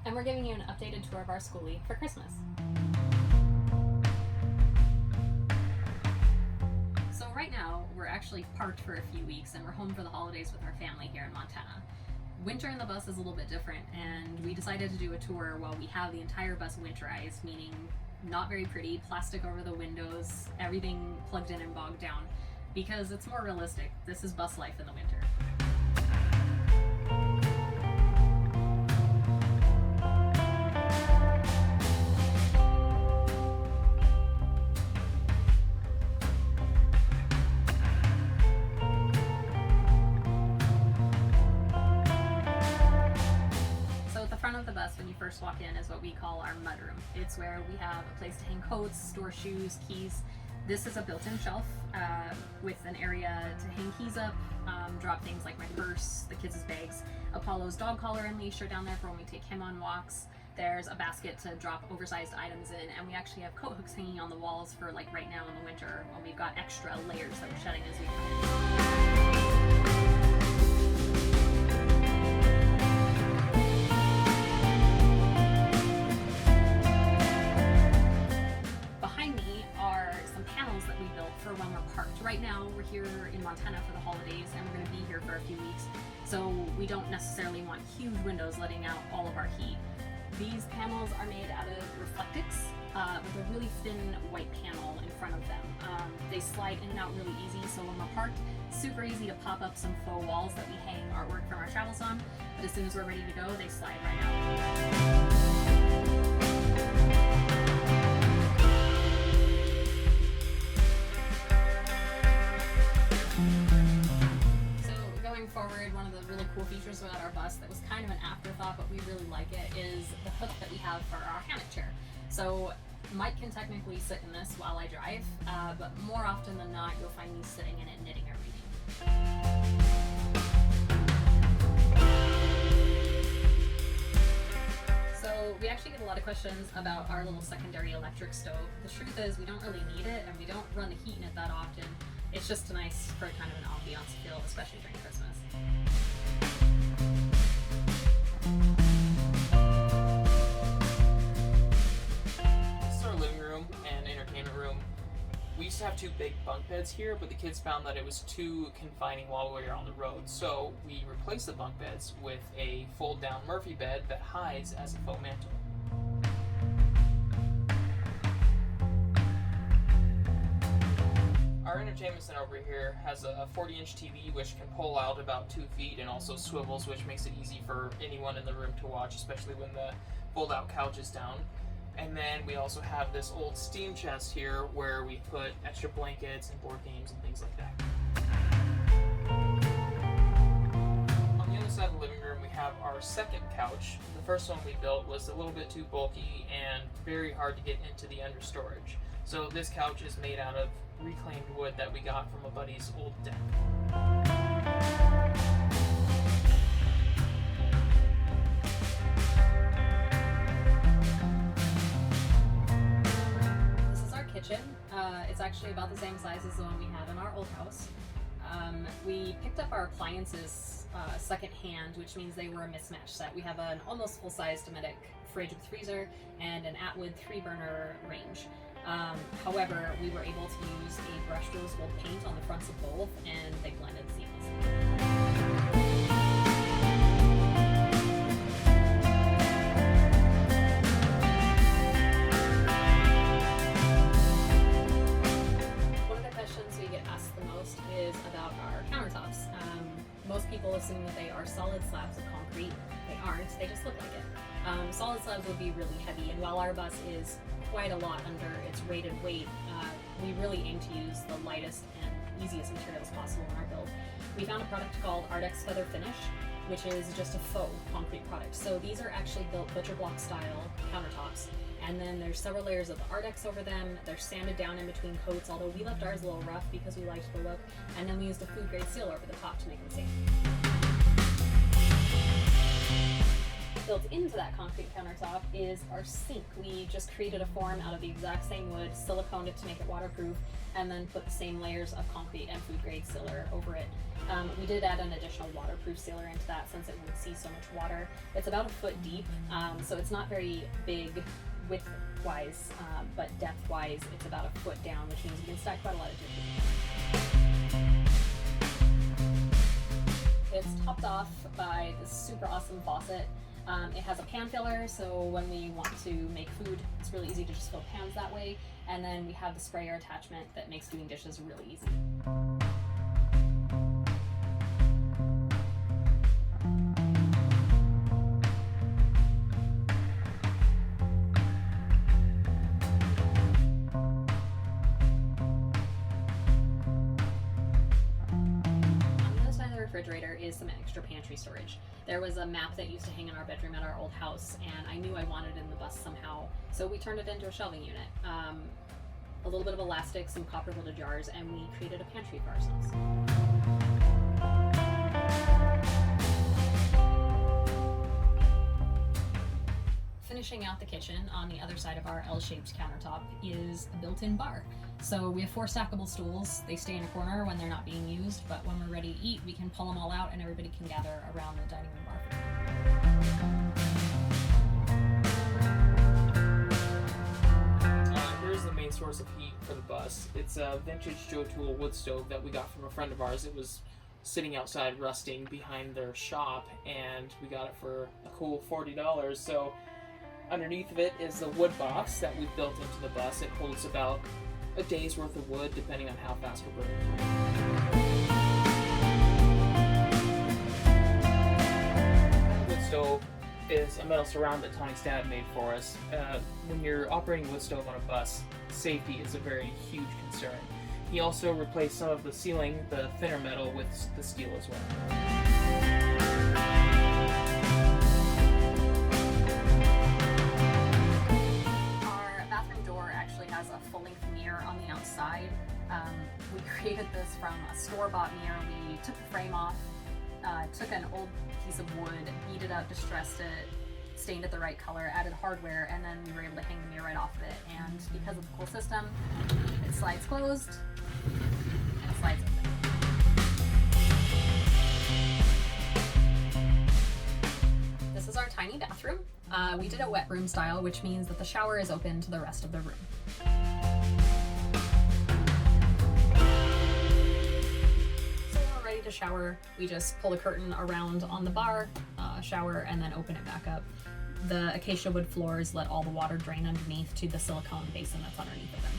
and we're giving you an updated tour of our schoolie for Christmas. So right now, we're actually parked for a few weeks and we're home for the holidays with our family here in Montana. Winter in the bus is a little bit different, and we decided to do a tour while we have the entire bus winterized, meaning not very pretty, plastic over the windows, everything plugged in and bogged down, because it's more realistic. This is bus life in the winter. Of the bus when you first walk in is what we call our mudroom. It's where we have a place to hang coats, store shoes, keys. This is a built-in shelf with an area to hang keys up, drop things like my purse, the kids' bags. Apollo's dog collar and leash are down there for when we take him on walks. There's a basket to drop oversized items in, and we actually have coat hooks hanging on the walls for like right now in the winter when we've got extra layers that we're shedding as we come in. For when we're parked. Right now we're here in Montana for the holidays and we're going to be here for a few weeks, so we don't necessarily want huge windows letting out all of our heat. These panels are made out of Reflectix with a really thin white panel in front of them. They slide in and out really easy, so when we're parked, super easy to pop up some faux walls that we hang artwork from our travels on, but as soon as we're ready to go, they slide right out. Forward, one of the really cool features about our bus that was kind of an afterthought, but we really like it, is the hook that we have for our hammock chair. So Mike can technically sit in this while I drive, but more often than not, you'll find me sitting in it knitting or reading. So we actually get a lot of questions about our little secondary electric stove. The truth is we don't really need it, and we don't run the heat in it that often. It's just nice for kind of an ambiance feel, especially during Christmas. This is our living room and entertainment room. We used to have 2 big bunk beds here, but the kids found that it was too confining while we were on the road. So we replaced the bunk beds with a fold-down Murphy bed that hides as a faux mantle. Our entertainment center over here has a 40-inch TV which can pull out about 2 feet and also swivels, which makes it easy for anyone in the room to watch, especially when the fold-out couch is down. And then we also have this old steam chest here where we put extra blankets and board games and things like that. On the other side of the living room we have our second couch. The first one we built was a little bit too bulky and very hard to get into the understorage. So this couch is made out of reclaimed wood that we got from a buddy's old deck. This is our kitchen. It's actually about the same size as the one we had in our old house. We picked up our appliances second-hand, which means they were a mismatch set. We have an almost full-size Dometic fridge with freezer and an Atwood 3-burner range. However, we were able to use a brushed rose gold paint on the fronts of both, and they blended seamlessly. One of the questions we get asked the most is about our countertops. Most people assume that they are solid slabs of concrete. They aren't, they just look like it. Solid slabs would be really heavy, and while our bus is quite a lot under its rated weight, we really aim to use the lightest and easiest materials possible in our build. We found a product called Ardex Feather Finish, which is just a faux concrete product. So these are actually built butcher block style countertops, and then there's several layers of Ardex over them. They're sanded down in between coats, although we left ours a little rough because we liked the look, and then we used a food grade seal over the top to make them safe. Built into that concrete countertop is our sink. We just created a form out of the exact same wood, siliconed it to make it waterproof, and then put the same layers of concrete and food grade sealer over it. We did add an additional waterproof sealer into that since it would see so much water. It's about 1 foot deep, so it's not very big width-wise, but depth-wise it's about 1 foot down, which means you can stack quite a lot of dishes. It's topped off by this super awesome faucet. It has a pan filler, so when we want to make food, it's really easy to just fill pans that way. And then we have the sprayer attachment that makes doing dishes really easy. Refrigerator is some extra pantry storage. There was a map that used to hang in our bedroom at our old house, and I knew I wanted it in the bus somehow, so we turned it into a shelving unit. A little bit of elastic, some copper molded jars, and we created a pantry for ourselves. Finishing out the kitchen on the other side of our L-shaped countertop is a built-in bar. So we have 4 stackable stools. They stay in a corner when they're not being used, but when we're ready to eat, we can pull them all out and everybody can gather around the dining room bar. Here's the main source of heat for the bus. It's a vintage Joe Tool wood stove that we got from a friend of ours. It was sitting outside rusting behind their shop, and we got it for a cool $40. So underneath of it is the wood box that we've built into the bus. It holds about a day's worth of wood, depending on how fast we're burning. The wood stove is a metal surround that Tony's dad made for us. When you're operating a wood stove on a bus, safety is a very huge concern. He also replaced some of the ceiling, the thinner metal, with the steel as well. A full-length mirror on the outside. We created this from a store-bought mirror. We took the frame off, took an old piece of wood, beat it up, distressed it, stained it the right color, added hardware, and then we were able to hang the mirror right off of it. And because of the cool system, it slides closed and it slides open. This is our tiny bathroom. We did a wet room style, which means that the shower is open to the rest of the room. So when we're ready to shower, we just pull the curtain around on the bar, shower, and then open it back up. The acacia wood floors let all the water drain underneath to the silicone basin that's underneath of them.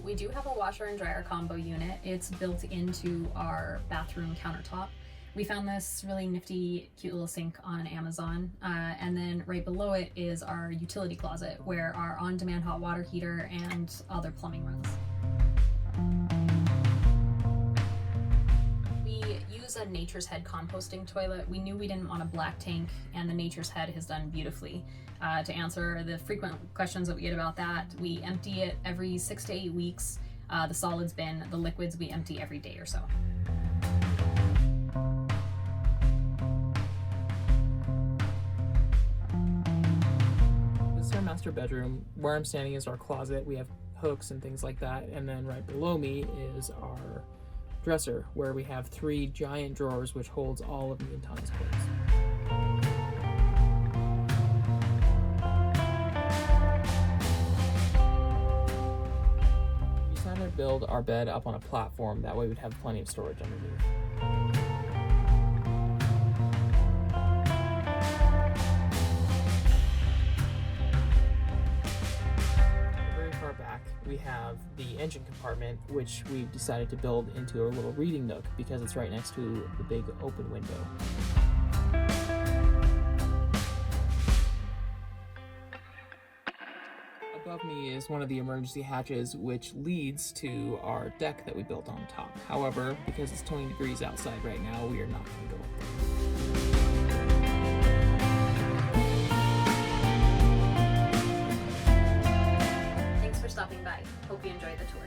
We do have a washer and dryer combo unit. It's built into our bathroom countertop. We found this really nifty, cute little sink on Amazon. And then right below it is our utility closet where our on-demand hot water heater and other plumbing runs. We use a Nature's Head composting toilet. We knew we didn't want a black tank, and the Nature's Head has done beautifully. To answer the frequent questions that we get about that, we empty it every 6 to 8 weeks. The solids bin, the liquids we empty every day or so. This is our master bedroom. Where I'm standing is our closet. We have hooks and things like that. And then right below me is our dresser, where we have 3 giant drawers which holds all of me and Tony's clothes. To build our bed up on a platform, that way we'd have plenty of storage underneath. Very far back we have the engine compartment, which we've decided to build into a little reading nook because it's right next to the big open window. Above me is one of the emergency hatches, which leads to our deck that we built on top. However, because it's 20 degrees outside right now, we are not going to go up there. Thanks for stopping by. Hope you enjoyed the tour.